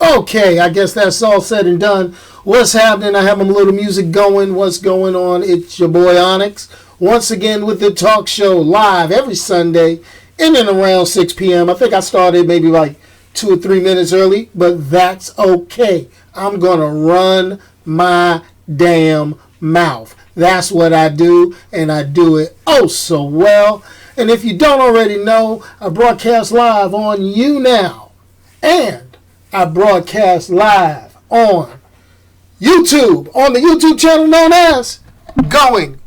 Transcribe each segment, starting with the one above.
Okay, I guess that's all said and done. What's happening? I have my little music going. What's going on? It's your boy Onyx. Once again with the talk show live every Sunday in and around 6 p.m. I think I started maybe like 2 or 3 minutes early, but that's okay. I'm going to run my damn mouth. That's what I do, and I do it oh so well. And if you don't already know, I broadcast live on YouNow, and I broadcast live on YouTube, on the YouTube channel known as Going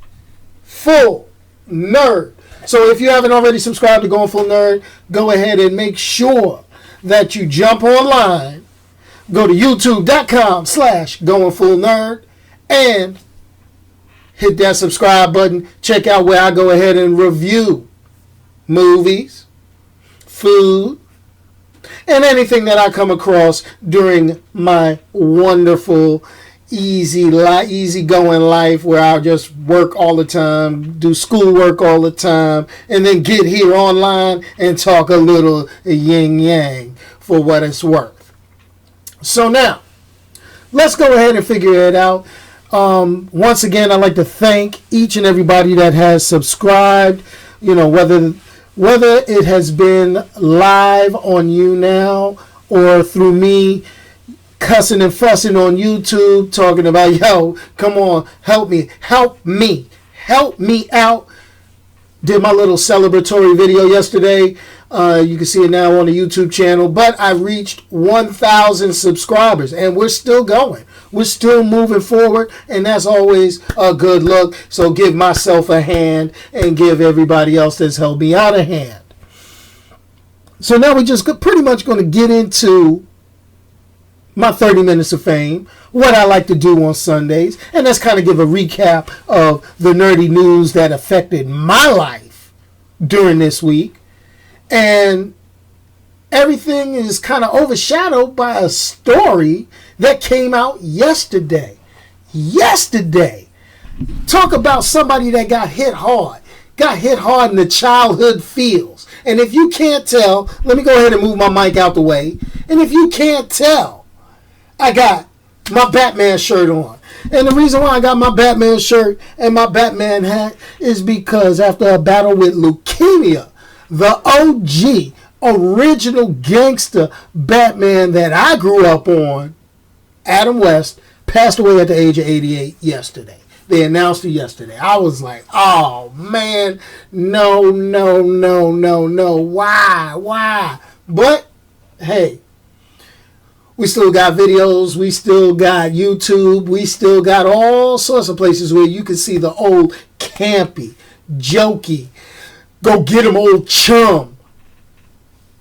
Full Nerd. So if you haven't already subscribed to Going Full Nerd, go ahead and make sure that you jump online, go to youtube.com/GoingFullNerd, and hit that subscribe button. Check out where I go ahead and review movies, food, and anything that I come across during my wonderful, easy-going life where I just work all the time, do schoolwork all the time, and then get here online and talk a little yin-yang for what it's worth. So now, let's go ahead and figure it out. Once again, I'd like to thank each and everybody that has subscribed, whether it has been live on YouNow or through me cussing and fussing on YouTube, talking about, yo, come on, help me out. Did my little celebratory video yesterday. You can see it now on the YouTube channel. But I reached 1,000 subscribers, and we're still going. We're still moving forward, and that's always a good look. So give myself a hand and give everybody else that's helped me out a hand. So now we're just pretty much going to get into my 30 minutes of fame, what I like to do on Sundays, and let's kind of give a recap of the nerdy news that affected my life during this week. And everything is kind of overshadowed by a story that came out yesterday. Talk about somebody that got hit hard in the childhood feels. And if you can't tell, let me go ahead and move my mic out the way. And if you can't tell, I got my Batman shirt on. And the reason why I got my Batman shirt and my Batman hat is because after a battle with leukemia, the OG, original gangster Batman that I grew up on, Adam West, passed away at the age of 88 yesterday. They announced it yesterday. I was like, oh man, no. Why? But hey, we still got videos, we still got YouTube, we still got all sorts of places where you can see the old campy, jokey, go get 'em old chum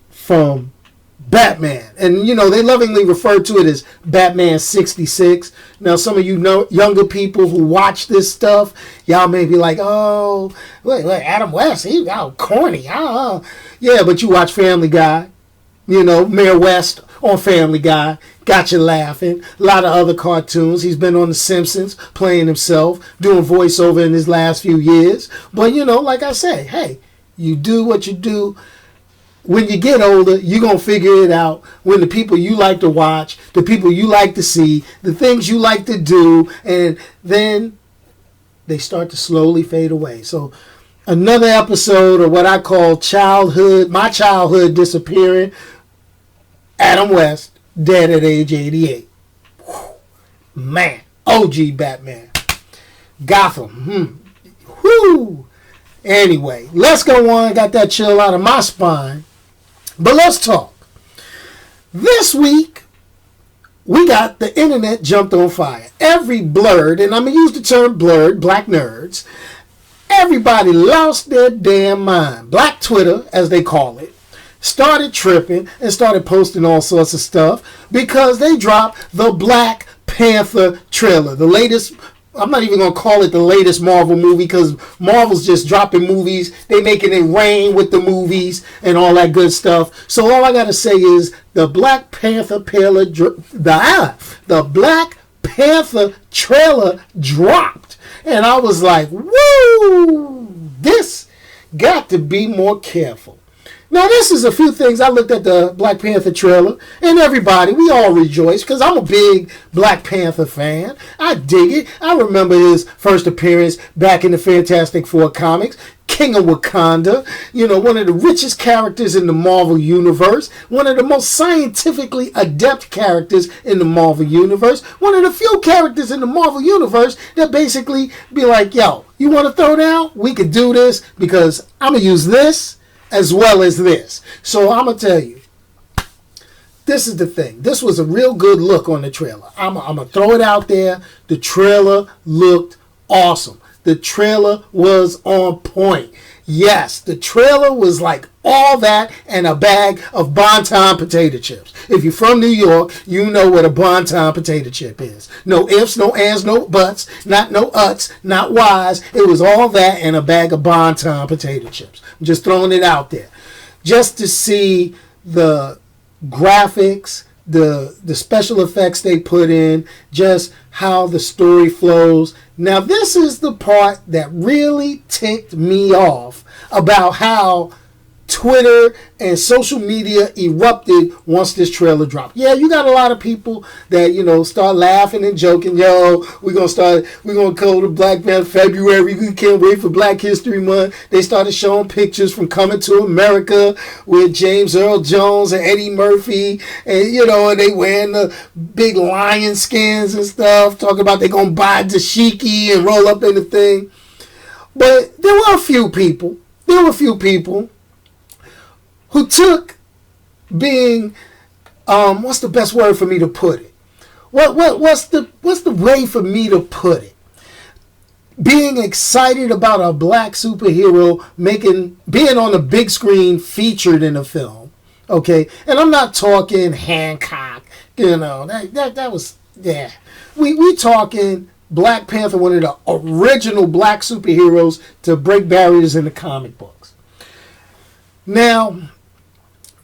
from Batman. And they lovingly refer to it as Batman 66. Now some of you younger people who watch this stuff, y'all may be like, oh, wait, Adam West, he got corny. Yeah, but you watch Family Guy, Mayor West on Family Guy, got you laughing. A lot of other cartoons. He's been on The Simpsons, playing himself, doing voiceover in his last few years. But, like I say, hey, you do what you do. When you get older, you're going to figure it out. When the people you like to watch, the people you like to see, the things you like to do, and then they start to slowly fade away. So another episode of what I call my childhood disappearing. Adam West, dead at age 88. Whew. Man, OG Batman. Gotham. Whoo. Anyway, let's go on. Got that chill out of my spine. But let's talk. This week, we got the internet jumped on fire. Every blurred, and I'm going to use the term blurred, black nerds, everybody lost their damn mind. Black Twitter, as they call it, started tripping and started posting all sorts of stuff because they dropped the Black Panther trailer. The latest, I'm not even going to call it the latest Marvel movie because Marvel's just dropping movies. They making it rain with the movies and all that good stuff. So all I got to say is the Black Panther trailer dropped. And I was like, woo, this got to be more careful. Now, this is a few things. I looked at the Black Panther trailer, and everybody, we all rejoiced because I'm a big Black Panther fan. I dig it. I remember his first appearance back in the Fantastic Four comics. King of Wakanda, one of the richest characters in the Marvel Universe, one of the most scientifically adept characters in the Marvel Universe, one of the few characters in the Marvel Universe that basically be like, yo, you want to throw down? We could do this because I'm going to use this as well as this. So I'm going to tell you, this is the thing. This was a real good look on the trailer. I'm going to throw it out there. The trailer looked awesome. The trailer was on point. Yes, the trailer was like all that and a bag of Bonton potato chips. If you're from New York, you know what a Bonton potato chip is. No ifs, no ands, no buts, not no uts, not whys. It was all that and a bag of Bonton potato chips. I'm just throwing it out there. Just to see the graphics, the special effects they put in, just how the story flows. Now, this is the part that really ticked me off about how Twitter and social media erupted once this trailer dropped. Yeah, you got a lot of people that, start laughing and joking. Yo, we're going to go to Black Panther February. We can't wait for Black History Month. They started showing pictures from Coming to America with James Earl Jones and Eddie Murphy. And, and they wearing the big lion skins and stuff, talking about they're going to buy dashiki and roll up in the thing. But there were a few people who took being, what's the best word for me to put it? What's the way for me to put it? Being excited about a black superhero being on the big screen featured in a film, okay? And I'm not talking Hancock, that was, yeah. We talking Black Panther, one of the original black superheroes to break barriers in the comic books. Now,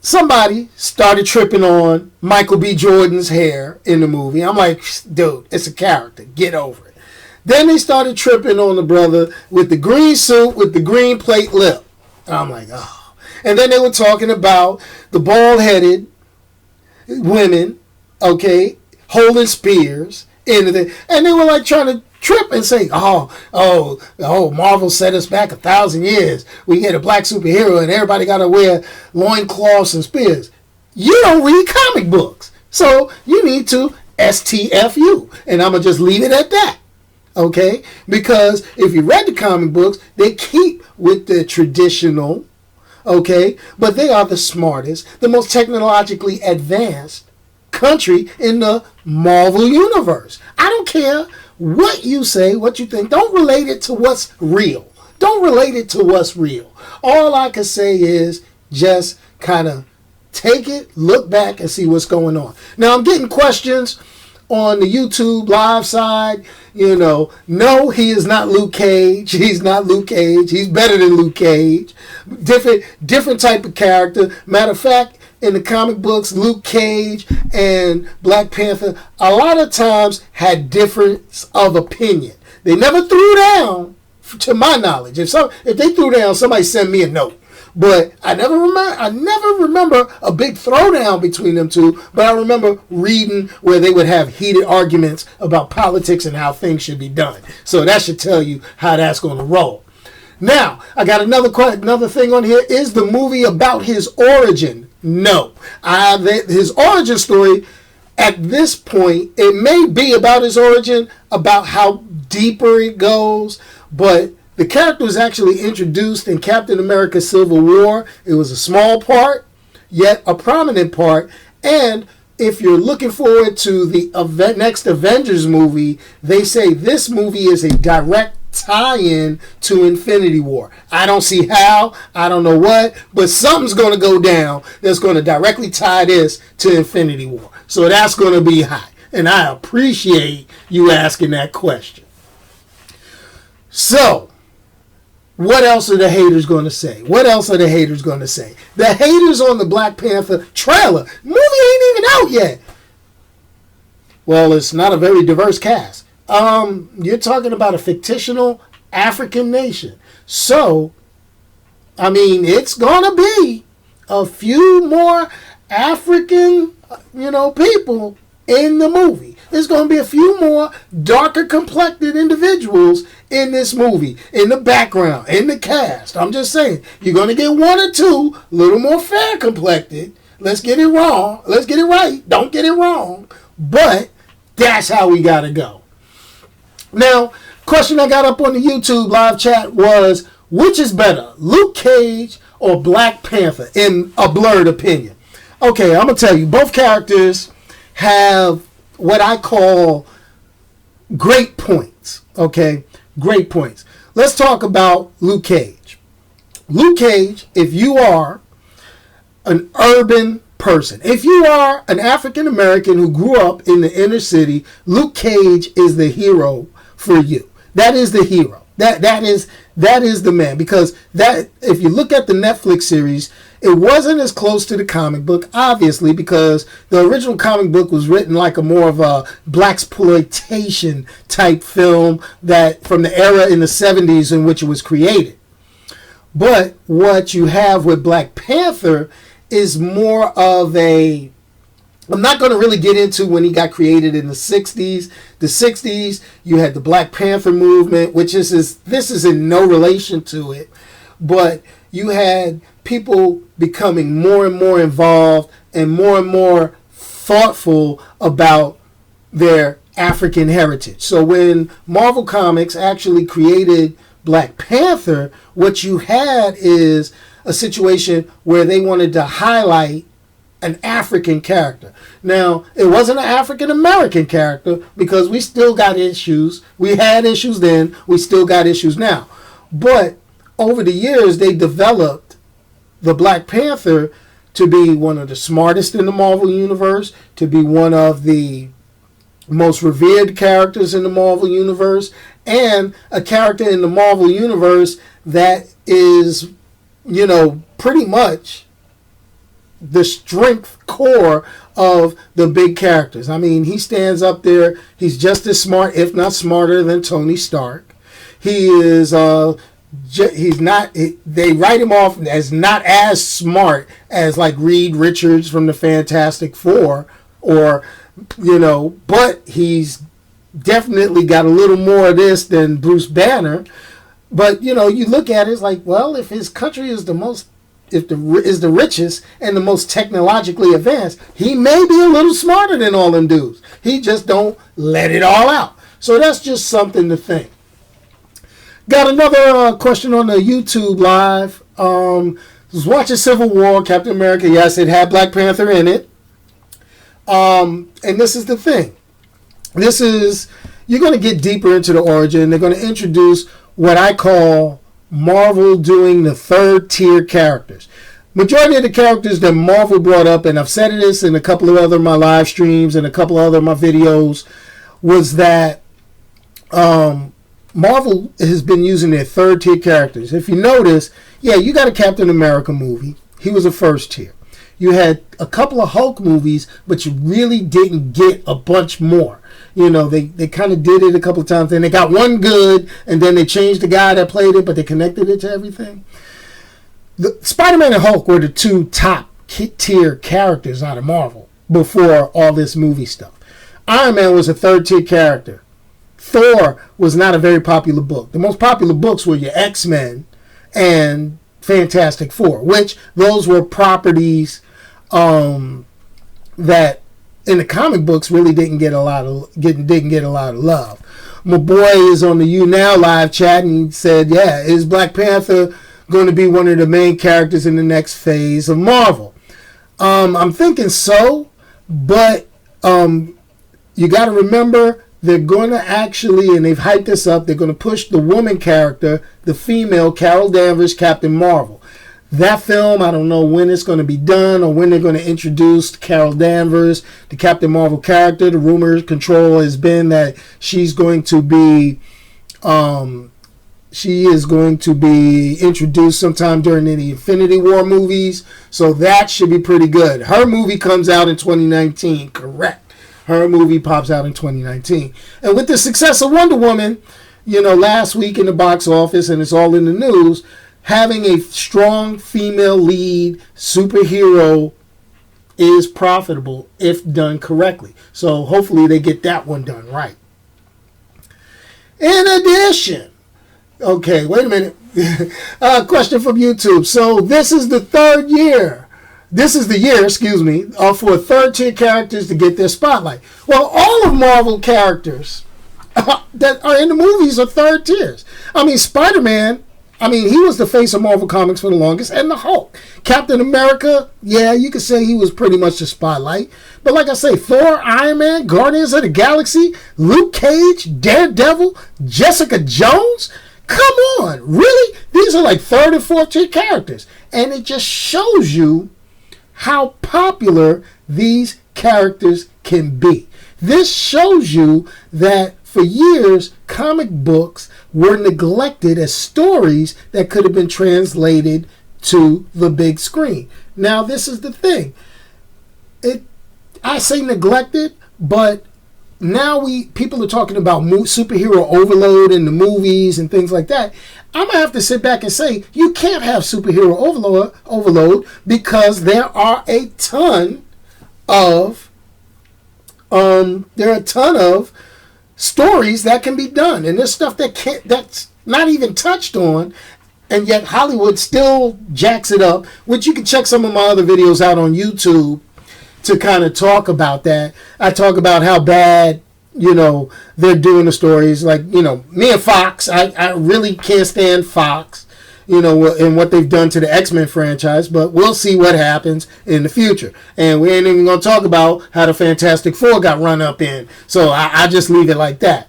somebody started tripping on Michael B. Jordan's hair in the movie. I'm like, dude, it's a character. Get over it. Then they started tripping on the brother with the green suit with the green plate lip. And I'm like, oh. And then they were talking about the bald-headed women, okay, holding spears. And they were like trying to trip and say, oh, Marvel set us back 1,000 years. We get a black superhero and everybody got to wear loincloths and spears. You don't read comic books. So you need to STFU. And I'm going to just leave it at that. Okay? Because if you read the comic books, they keep with the traditional, okay? But they are the smartest, the most technologically advanced country in the Marvel Universe. I don't care what you say, what you think. Don't relate it to what's real. Don't relate it to what's real. All I can say is just kind of take it, look back, and see what's going on. Now, I'm getting questions on the YouTube live side. No, he is not Luke Cage. He's not Luke Cage. He's better than Luke Cage. Different type of character. Matter of fact, in the comic books, Luke Cage and Black Panther a lot of times had difference of opinion. They never threw down, to my knowledge. If they threw down, somebody send me a note. But I never remember a big throwdown between them two. But I remember reading where they would have heated arguments about politics and how things should be done. So that should tell you how that's going to roll. Now, I got another thing on here. Is the movie about his origin? No. His origin story, at this point, it may be about his origin, about how deeper it goes, but the character was actually introduced in Captain America Civil War. It was a small part, yet a prominent part, and if you're looking forward to the next Avengers movie, they say this movie is a direct tie-in to Infinity War. I don't see how, I don't know what, but something's going to go down that's going to directly tie this to Infinity War. So that's going to be hot. And I appreciate you asking that question. So, what else are the haters going to say? What else are the haters going to say? The haters on the Black Panther trailer. Movie ain't even out yet. Well, it's not a very diverse cast. You're talking about a fictional African nation. So, I mean, it's going to be a few more African, people in the movie. There's going to be a few more darker complected individuals in this movie, in the background, in the cast. I'm just saying, you're going to get one or two a little more fair complected. Let's get it wrong. Let's get it right. Don't get it wrong. But that's how we got to go. Now, question I got up on the YouTube live chat was, which is better, Luke Cage or Black Panther, in a blurred opinion? Okay, I'm going to tell you, both characters have what I call great points. Okay, great points. Let's talk about Luke Cage. Luke Cage, if you are an urban person, if you are an African American who grew up in the inner city, Luke Cage is the hero for you. That is the hero. That is the man, because that, if you look at the Netflix series, it wasn't as close to the comic book, obviously, because the original comic book was written like a more of a blaxploitation type film that from the era in the 70s in which it was created. But what you have with Black Panther is more of a, I'm not going to really get into when he got created in the 60s. The 60s, you had the Black Panther movement, which this is in no relation to it, but you had people becoming more and more involved and more thoughtful about their African heritage. So when Marvel Comics actually created Black Panther, what you had is a situation where they wanted to highlight an African character. Now, it wasn't an African American character, because we still got issues. We had issues then, we still got issues now. But over the years, they developed the Black Panther to be one of the smartest in the Marvel Universe, to be one of the most revered characters in the Marvel Universe, and a character in the Marvel Universe that is, pretty much the strength core of the big characters. I mean, he stands up there. He's just as smart, if not smarter, than Tony Stark. He is, he's not, they write him off as not as smart as like Reed Richards from the Fantastic Four, or, but he's definitely got a little more of this than Bruce Banner. But, you look at it, it's like, well, if his country is is the richest and the most technologically advanced, he may be a little smarter than all them dudes. He just don't let it all out. So that's just something to think. Got another question on the YouTube live. Was watching Civil War, Captain America. Yes, it had Black Panther in it. And this is the thing. You're going to get deeper into the origin. They're going to introduce what I call Marvel doing the third tier characters. Majority of the characters that Marvel brought up, and I've said this in a couple of other my live streams and a couple of other my videos, was that Marvel has been using their third tier characters. If you notice, you got a Captain America movie. He was a first tier. You had a couple of Hulk movies, but you really didn't get a bunch more. They kind of did it a couple of times. Then they got one good, and then they changed the guy that played it, but they connected it to everything. The Spider-Man and Hulk were the two top tier characters out of Marvel before all this movie stuff. Iron Man was a third tier character. Thor was not a very popular book. The most popular books were your X-Men and Fantastic Four, which those were properties that in the comic books really didn't get a lot of love. My boy is on the You Now live chat, and he said, is Black Panther going to be one of the main characters in the next phase of Marvel? I'm thinking so, but you got to remember, they're going to actually, and they've hyped this up, they're going to push the woman character, the female Carol Danvers, Captain Marvel. That film, I don't know when it's going to be done or when they're going to introduce Carol Danvers, the Captain Marvel character. The rumor control has been that she's going to be, she is going to be introduced sometime during the Infinity War movies. So that should be pretty good. Her movie comes out in 2019, correct. Her movie pops out in 2019. And with the success of Wonder Woman, last week in the box office, and it's all in the news, having a strong female lead superhero is profitable if done correctly. So hopefully they get that one done right. In addition, okay, wait a minute. Question from YouTube. So this is the third year. This is the year, for third-tier characters to get their spotlight. Well, all of Marvel characters that are in the movies are third tiers. I mean, Spider-Man, he was the face of Marvel Comics for the longest, and the Hulk. Captain America, yeah, you could say he was pretty much the spotlight. But like I say, Thor, Iron Man, Guardians of the Galaxy, Luke Cage, Daredevil, Jessica Jones. Come on, really? These are like third and fourth tier characters. And it just shows you how popular these characters can be. This shows you that for years, comic books were neglected as stories that could have been translated to the big screen. Now, this is the thing. I say neglected, but now people are talking about superhero overload in the movies and things like that. I'm going to have to sit back and say, you can't have superhero overload because there are a ton of stories that can be done, and there's stuff that's not even touched on, and yet Hollywood still jacks it up, which you can check some of my other videos out on YouTube to kind of talk about that. I talk about how bad they're doing the stories. Like, me and Fox, I really can't stand Fox, and what they've done to the X-Men franchise, but we'll see what happens in the future. And we ain't even going to talk about how the Fantastic Four got run up in. So I just leave it like that.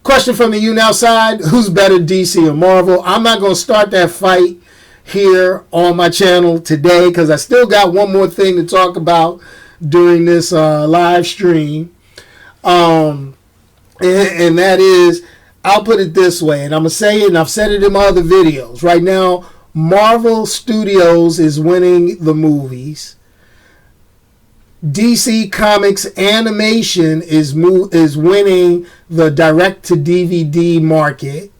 Question from the You Now side, who's better, DC or Marvel? I'm not going to start that fight here on my channel today because I still got one more thing to talk about during this live stream. And that is, I'll put it this way, and I'm going to say it, and I've said it in my other videos. Right now, Marvel Studios is winning the movies. DC Comics Animation is winning the direct-to-DVD market.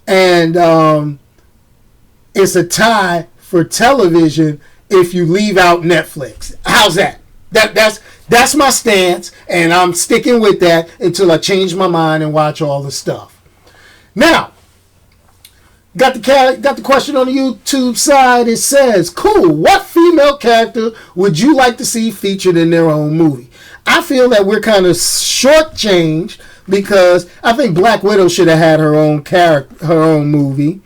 And it's a tie for television if you leave out Netflix. How's that? That's my stance, and I'm sticking with that until I change my mind and watch all the stuff. Now, got the question on the YouTube side. It says, cool, what female character would you like to see featured in their own movie? I feel that we're kind of shortchanged because I think Black Widow should have had her own movie.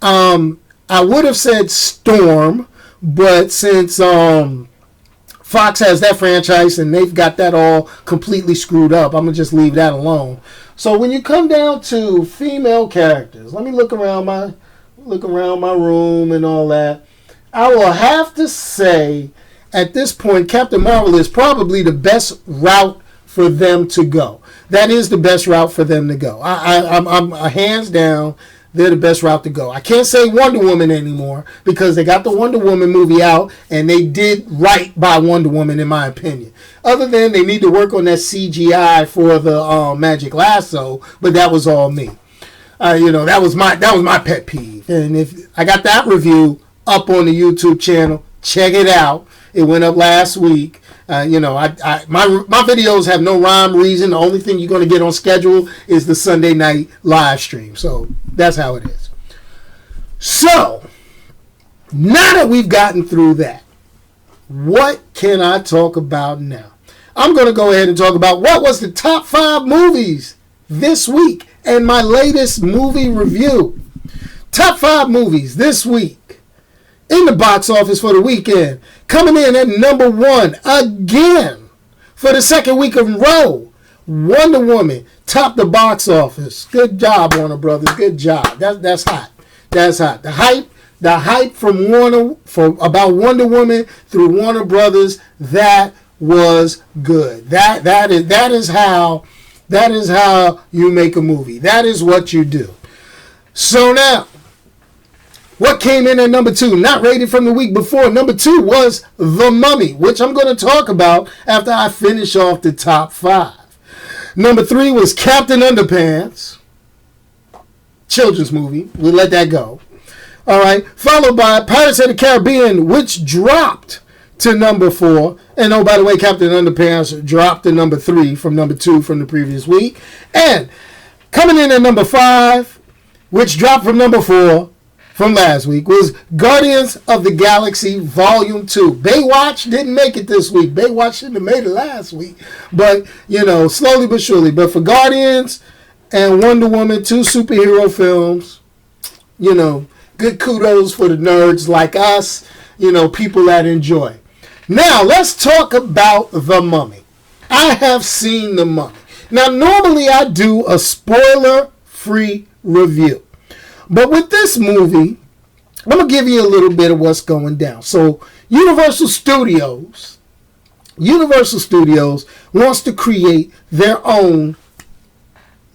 I would have said Storm, but since Fox has that franchise and they've got that all completely screwed up, I'm going to just leave that alone. So when you come down to female characters, let me look around my room and all that. I will have to say at this point, Captain Marvel is probably the best route for them to go. That is the best route for them to go. I'm hands down, they're the best route to go. I can't say Wonder Woman anymore because they got the Wonder Woman movie out and they did right by Wonder Woman in my opinion. Other than they need to work on that CGI for the Magic Lasso, but that was all me. That was my pet peeve. And if I got that review up on the YouTube channel, check it out. It went up last week. My videos have no rhyme, reason. The only thing you're going to get on schedule is the Sunday night live stream. So that's how it is. So now that we've gotten through that, what can I talk about now? I'm going to go ahead and talk about what was the top 5 movies this week and my latest movie review. Top 5 movies this week in the box office for the weekend. Coming in at number 1 again for the second week in a row. Wonder Woman topped the box office. Good job, Warner Brothers. Good job. That's hot. That's hot. The hype from Warner about Wonder Woman through Warner Brothers, that was good. That is how you make a movie. That is what you do. So now, what came in at number 2? Not rated from the week before. Number 2 was The Mummy, which I'm going to talk about after I finish off the top 5. Number 3 was Captain Underpants. Children's movie. We'll let that go. All right. Followed by Pirates of the Caribbean, which dropped to number 4. And oh, by the way, Captain Underpants dropped to number 3 from number 2 from the previous week. And coming in at number 5, which dropped from number 4 from last week, was Guardians of the Galaxy Volume 2. Baywatch didn't make it this week. Baywatch shouldn't have made it last week. But, slowly but surely. But for Guardians and Wonder Woman, 2 superhero films, good kudos for the nerds like us, people that enjoy. Now, let's talk about The Mummy. I have seen The Mummy. Now, normally I do a spoiler-free review. But with this movie, I'm going to give you a little bit of what's going down. So, Universal Studios wants to create their own,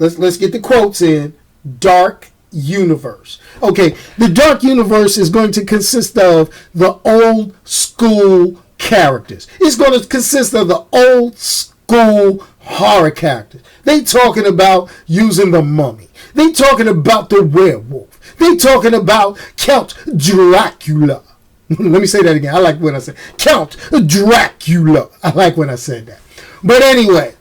let's get the quotes in, dark universe. Okay, the dark universe is going to consist of the old school characters. It's going to consist of the old school horror characters. They talking about using the mummy. They talking about the werewolf. They talking about Count Dracula. Let me say that again. I like when I say Count Dracula. I like when I said that. But anyway,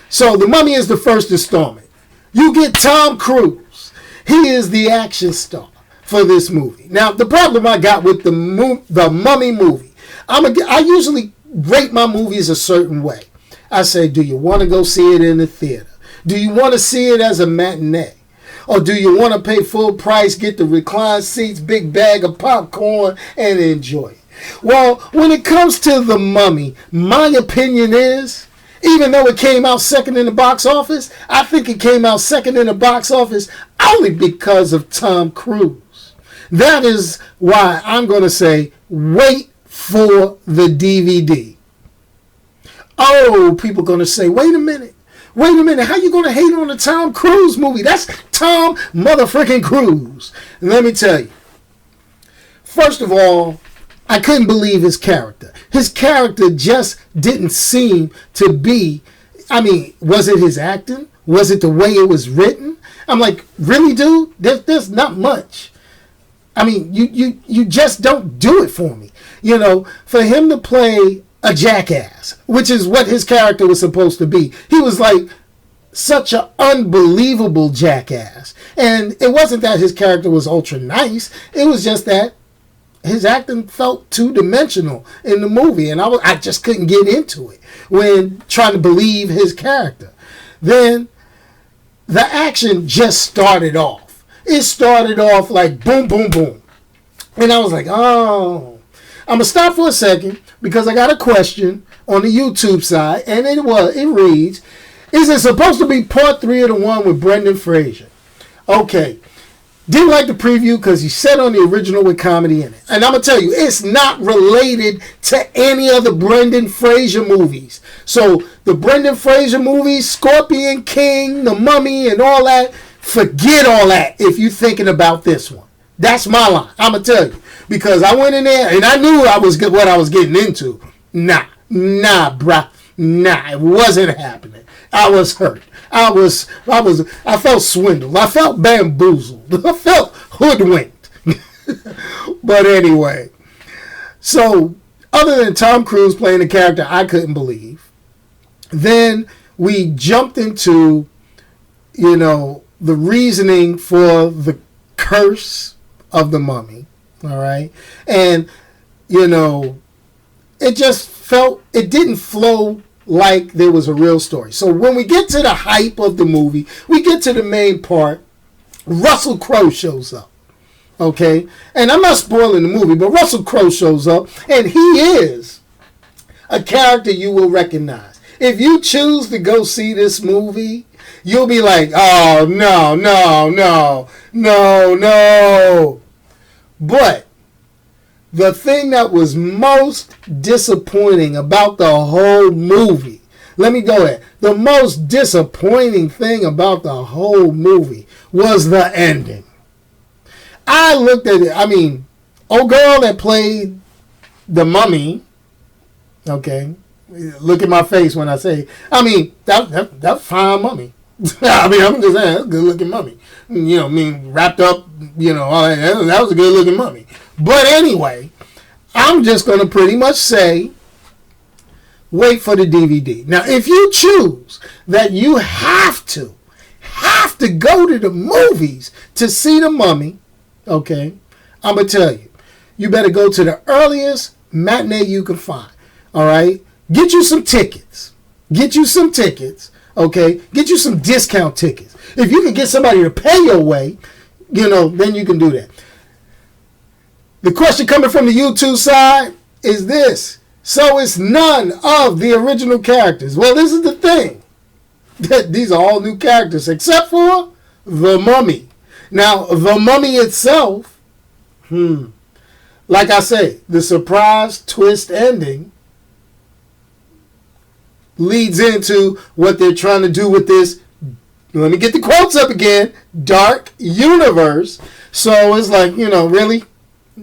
so The Mummy is the first installment. You get Tom Cruise. He is the action star for this movie. Now, the problem I got with the Mummy movie, I usually rate my movies a certain way. I say, do you want to go see it in the theater? Do you want to see it as a matinee? Or do you want to pay full price, get the reclined seats, big bag of popcorn, and enjoy it? Well, when it comes to The Mummy, my opinion is, even though it came out second in the box office, I think it came out second in the box office only because of Tom Cruise. That is why I'm going to say, wait for the DVD. Oh, people going to say, wait a minute, how you going to hate on the Tom Cruise movie? That's Tom motherfucking Cruise. And let me tell you, first of all, I couldn't believe his character. His character just didn't seem to be, was it his acting? Was it the way it was written? I'm like, really, dude? There's not much. You just don't do it for me. For him to play a jackass, which is what his character was supposed to be. He was like such an unbelievable jackass. And it wasn't that his character was ultra nice. It was just that his acting felt two-dimensional in the movie. And I just couldn't get into it when trying to believe his character. Then the action just started off. It started off like boom, boom, boom. And I was like, oh. I'm going to stop for a second because I got a question on the YouTube side, and it reads, is it supposed to be part 3 of the one with Brendan Fraser? Okay. Didn't like the preview because he said on the original with comedy in it. And I'm going to tell you, it's not related to any of the Brendan Fraser movies. So the Brendan Fraser movies, Scorpion King, The Mummy, and all that, forget all that if you're thinking about this one. That's my line. I'm going to tell you. Because I went in there and I knew what I was getting into. Nah, bruh. Nah, it wasn't happening. I was hurt. I felt swindled. I felt bamboozled. I felt hoodwinked. But anyway. So, other than Tom Cruise playing a character I couldn't believe, then we jumped into, the reasoning for the curse of the mummy. All right. And, it just it didn't flow like there was a real story. So when we get to the hype of the movie, we get to the main part, Russell Crowe shows up. Okay. And I'm not spoiling the movie, but Russell Crowe shows up and he is a character you will recognize. If you choose to go see this movie, you'll be like, oh, no. But the thing that was most disappointing about the whole movie, let me go ahead. The most disappointing thing about the whole movie was the ending. I looked at it. Old girl that played the mummy, okay, look at my face when I say, that fine mummy. I mean, I'm just saying, that's a good looking mummy. You know, I mean, wrapped up, you know, all that was a good looking mummy. But anyway, I'm just going to pretty much say, wait for the DVD. Now, if you choose that you have to go to the movies to see the mummy, okay, I'm going to tell you, you better go to the earliest matinee you can find, all right? Get you some tickets. Okay, get you some discount tickets. If you can get somebody to pay your way, you know, then you can do that. The question coming from the YouTube side is this. So it's none of the original characters. Well, this is the thing. These are all new characters except for the mummy. Now, the mummy itself, like I say, the surprise twist ending leads into what they're trying to do with this, let me get the quotes up again, dark universe. So it's like, you know, really,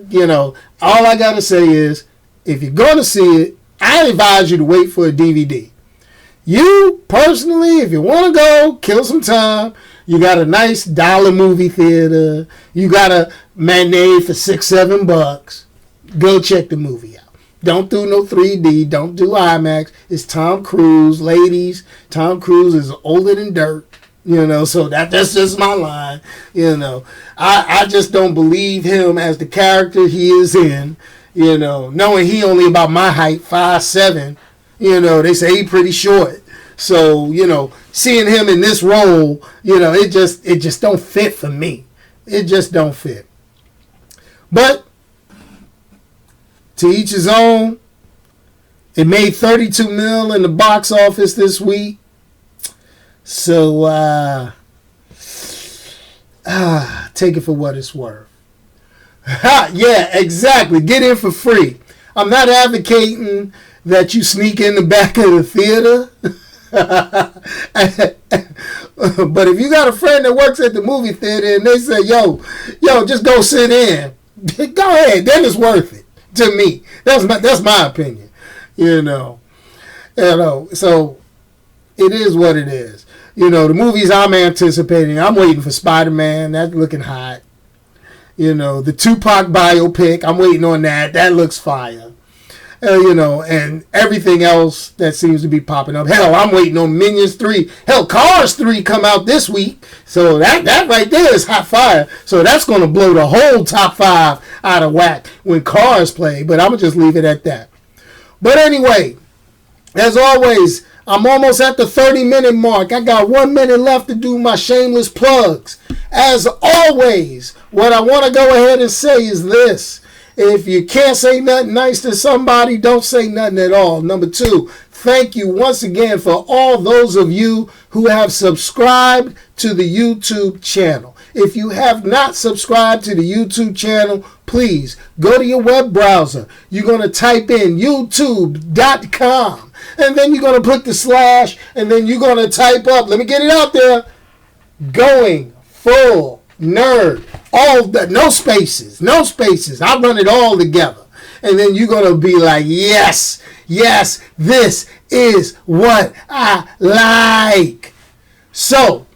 you know, all I got to say is, if you're going to see it, I advise you to wait for a DVD. You, personally, if you want to go, kill some time, you got a nice dollar movie theater, you got a matinee for $6-7, go check the movie out. Don't do no 3D. Don't do IMAX. It's Tom Cruise. Ladies, Tom Cruise is older than dirt. You know, so that's just my line. You know, I just don't believe him as the character he is in. You know, knowing he only about my height, 5'7". You know, they say he pretty short. So, you know, seeing him in this role, you know, it just don't fit for me. It just don't fit. But to each his own. It made $32 million in the box office this week. So, take it for what it's worth. Yeah, exactly. Get in for free. I'm not advocating that you sneak in the back of the theater. But if you got a friend that works at the movie theater and they say, yo, just go sit in, go ahead. Then it's worth it. To me, that's my opinion, you know. So it is what it is. You know, the movies I'm anticipating, I'm waiting for Spider-Man. That's looking hot. You know, the Tupac biopic, I'm waiting on that. That looks fire. You know, and everything else that seems to be popping up. Hell, I'm waiting on Minions 3. Hell, Cars 3 come out this week. So that right there is hot fire. So that's going to blow the whole top 5 out of whack when Cars play. But I'm going to just leave it at that. But anyway, as always, I'm almost at the 30-minute mark. I got 1 minute left to do my shameless plugs. As always, what I want to go ahead and say is this. If you can't say nothing nice to somebody, don't say nothing at all. Number 2, thank you once again for all those of you who have subscribed to the YouTube channel. If you have not subscribed to the YouTube channel, please go to your web browser. You're going to type in youtube.com. And then you're going to put the slash. And then you're going to type up, let me get it out there, GoingFullNerd. All that, no spaces. I run it all together. And then you're going to be like, yes, this is what I like. So,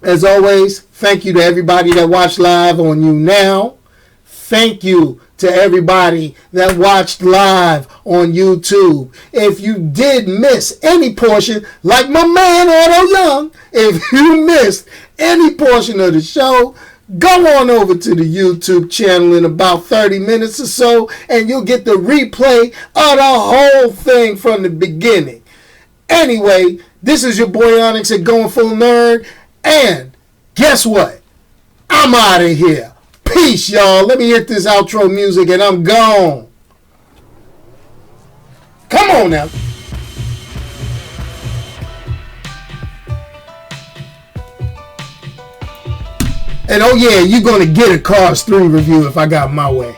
as always, thank you to everybody that watched live on You Now. Thank you to everybody that watched live on YouTube. If you did miss any portion, like my man Otto Young, if you missed any portion of the show, go on over to the YouTube channel in about 30 minutes or so, and you'll get the replay of the whole thing from the beginning. Anyway, this is your boy Onyx at GoingFullNerd, and guess what? I'm out of here. Peace, y'all. Let me hit this outro music, and I'm gone. Come on now. And oh yeah, you're going to get a Cars 3 review if I got my way.